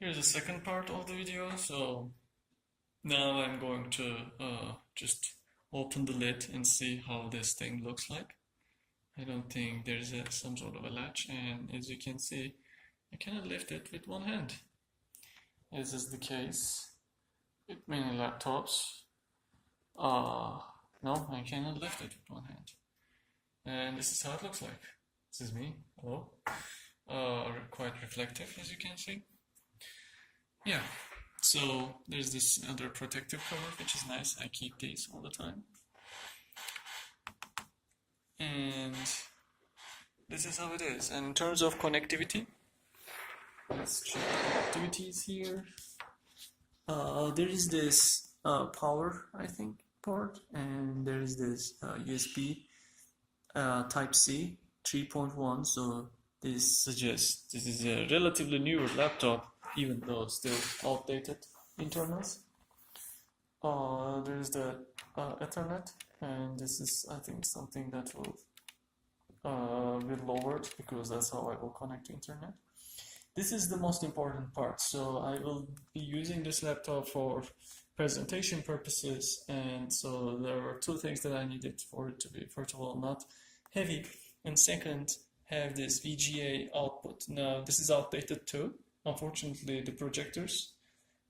Here's the second part of the video. So now I'm going to just open the lid and see how this thing looks like. I don't think there's some sort of a latch, and as you can see, I cannot lift it with one hand, as is the case with many laptops. No, I cannot lift it with one hand. And this is how it looks like. This is me. Hello. Quite reflective, as you can see. Yeah, so there's this other protective cover, which is nice. I keep these all the time. And this is how it is. And in terms of connectivity, let's check the connectivities here. There is this power, I think, port, and there is this USB Type-C 3.1. So this suggests this is a relatively newer laptop, even though still outdated internals. There's the Ethernet, and this is, I think, something that will be lowered because that's how I will connect to internet. This is the most important part. So I will be using this laptop for presentation purposes, and so there were two things that I needed for it to be, first of all, not heavy, and second, have this VGA output. Now this is outdated too. Unfortunately, the projectors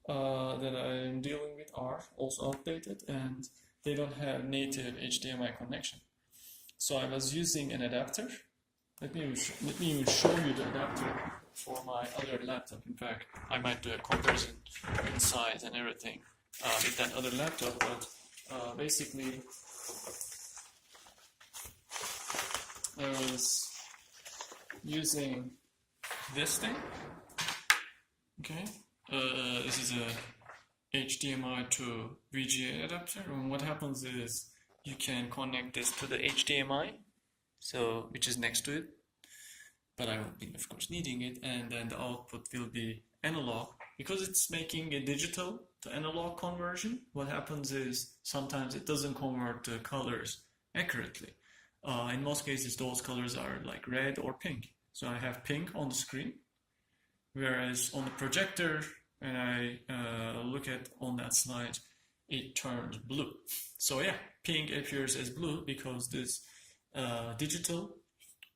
that I am dealing with are also outdated, and they don't have native HDMI connection. So I was using an adapter. Let me even show you the adapter for my other laptop. In fact, I might do a comparison in size and everything with that other laptop, but basically I was using this thing. Okay, this is a HDMI to VGA adapter, and what happens is you can connect this to the HDMI, so which is next to it, but I won't be, of course, needing it, and then the output will be analog. Because it's making a digital to analog conversion, what happens is sometimes it doesn't convert the colors accurately. In most cases, those colors are like red or pink. So I have pink on the screen, whereas on the projector, when I look at on that slide, it turns blue. So yeah, pink appears as blue because this digital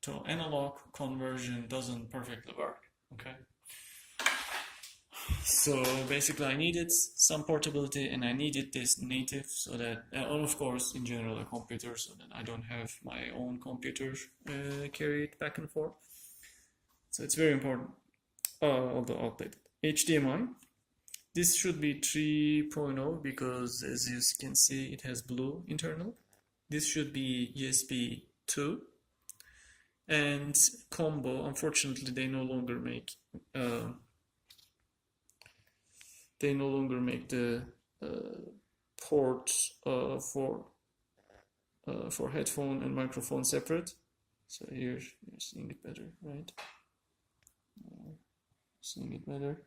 to analog conversion doesn't perfectly work. Okay. So basically I needed some portability, and I needed this native, so that, of course, in general, a computer, so that I don't have my own computer carry it back and forth. So it's very important. Although outdated. HDMI. This should be 3.0 because, as you can see, it has blue internal. This should be USB 2. And combo, unfortunately, they no longer make the ports for headphone and microphone separate. So here you're seeing it better, right? Seeing it better.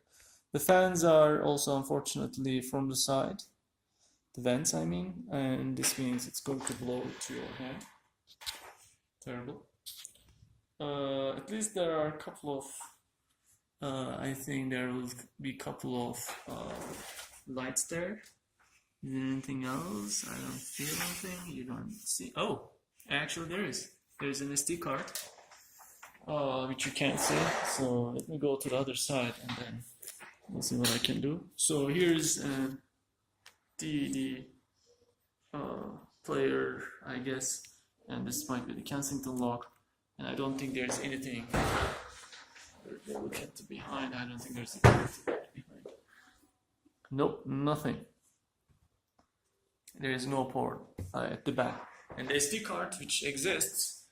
The fans are also, unfortunately, from the side. The vents, I mean, and this means it's going to blow to your hand. Terrible. At least there are a couple of I think there will be a couple of lights there. Is there anything else? I don't feel anything. You don't see. Oh, actually there is. There's an SD card, which you can't see. So let me go to the other side and then we'll see what I can do. So here's the player, I guess, and this might be the Kensington lock. And I don't think there's anything. Look at the behind. I don't think there's anything behind. Nope, nothing. There is no port at the back. And the SD card, which exists,